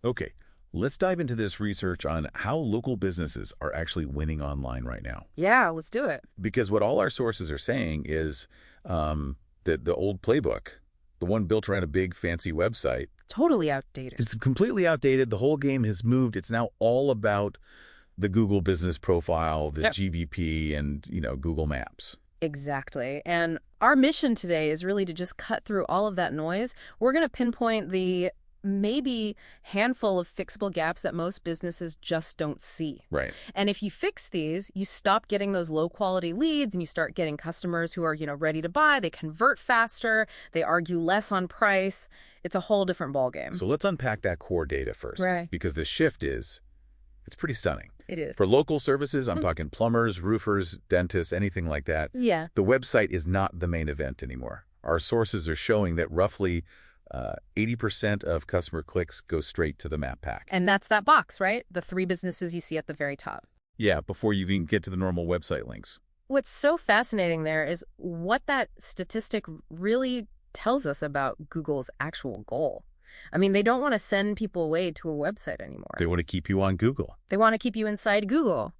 Okay, let's dive into this research on how local businesses are actually winning online right now. Yeah, let's do it. Because what all our sources are saying is that the old playbook, the one built around a big fancy website, Totally outdated. it's completely outdated. The whole game has moved. It's now all about the Google business profile, the Yep. GBP, and, Google Maps. Exactly. And our mission today is really to just cut through all of that noise. We're going to pinpoint the maybe handful of fixable gaps that most businesses just don't see. Right. And if you fix these, you stop getting those low quality leads and you start getting customers who are, ready to buy. They convert faster. They argue less on price. It's a whole different ballgame. So let's unpack that core data first. Right. Because the shift it's pretty stunning. It is. For local services, I'm talking plumbers, roofers, dentists, anything like that. Yeah. The website is not the main event anymore. Our sources are showing that roughly 80% of customer clicks go straight to the map pack. And that's that box, right? The 3 businesses you see at the very top. Yeah, before you even get to the normal website links. What's so fascinating there is what that statistic really tells us about Google's actual goal. I mean, they don't want to send people away to a website anymore. They want to keep you on Google. They want to keep you inside Google.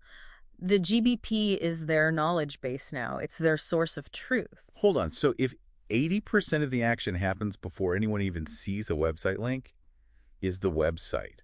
The GBP is their knowledge base now. It's their source of truth. Hold on. So if 80% of the action happens before anyone even sees a website link, is the website,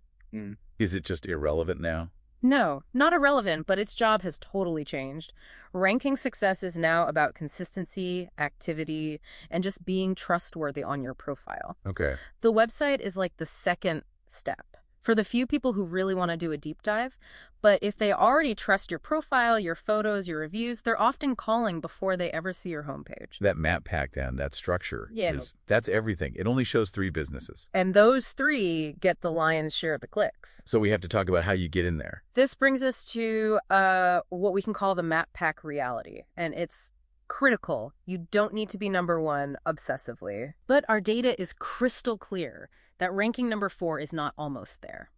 is it just irrelevant now? No, not irrelevant, but its job has totally changed. Ranking success is now about consistency, activity, and just being trustworthy on your profile. Okay. The website is like the second step for the few people who really want to do a deep dive. But if they already trust your profile, your photos, your reviews, they're often calling before they ever see your homepage. That map pack then, that structure, Yeah. that's everything. It only shows 3 businesses. And those 3 get the lion's share of the clicks. So we have to talk about how you get in there. This brings us to what we can call the map pack reality. And it's critical. You don't need to be number 1 obsessively. But our data is crystal clear that ranking number 4 is not almost there.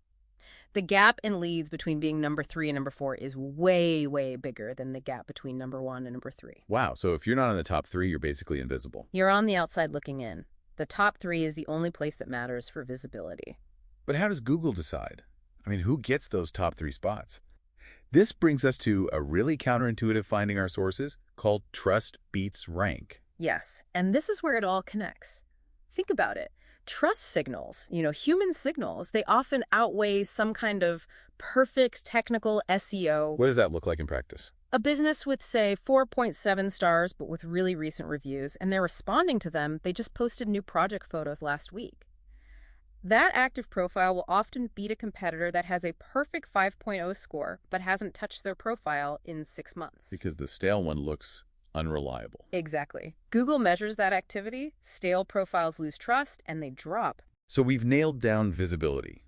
The gap in leads between being number 3 and number 4 is way, way bigger than the gap between number 1 and number 3. Wow. So if you're not in the top 3, you're basically invisible. You're on the outside looking in. The top 3 is the only place that matters for visibility. But how does Google decide? I mean, who gets those top 3 spots? This brings us to a really counterintuitive finding our sources called Trust Beats Rank. Yes, and this is where it all connects. Think about it. Trust signals, human signals, they often outweigh some kind of perfect technical SEO. What does that look like in practice? A business with, say, 4.7 stars, but with really recent reviews, and they're responding to them. They just posted new project photos last week. That active profile will often beat a competitor that has a perfect 5.0 score, but hasn't touched their profile in 6 months. Because the stale one looks unreliable. Exactly. Google measures that activity, stale profiles lose trust, and they drop. So we've nailed down visibility.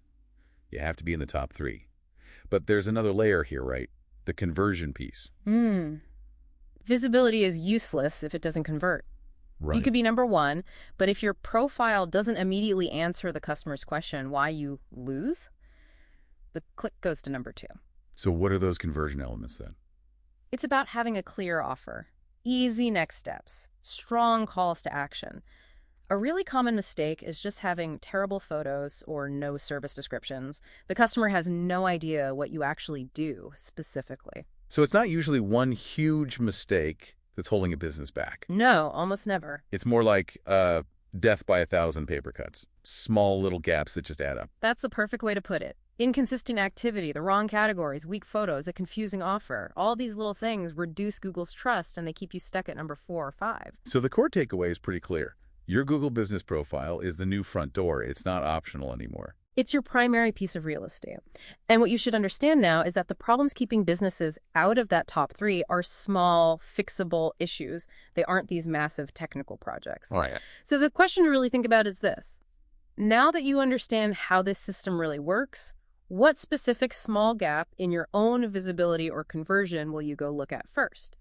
You have to be in the top 3. But there's another layer here, right? The conversion piece. Visibility is useless if it doesn't convert. Right. You could be number 1, but if your profile doesn't immediately answer the customer's question why you lose, the click goes to number 2. So what are those conversion elements then? It's about having a clear offer, easy next steps, strong calls to action. A really common mistake is just having terrible photos or no service descriptions. The customer has no idea what you actually do specifically. So it's not usually one huge mistake that's holding a business back. No, almost never. It's more like death by 1,000 paper cuts. Small little gaps that just add up. That's the perfect way to put it. Inconsistent activity, the wrong categories, weak photos, a confusing offer. All these little things reduce Google's trust and they keep you stuck at number 4 or 5. So the core takeaway is pretty clear. Your Google business profile is the new front door. It's not optional anymore. It's your primary piece of real estate. And what you should understand now is that the problems keeping businesses out of that top 3 are small, fixable issues. They aren't these massive technical projects. Oh, yeah. So the question to really think about is this. Now that you understand how this system really works, what specific small gap in your own visibility or conversion will you go look at first?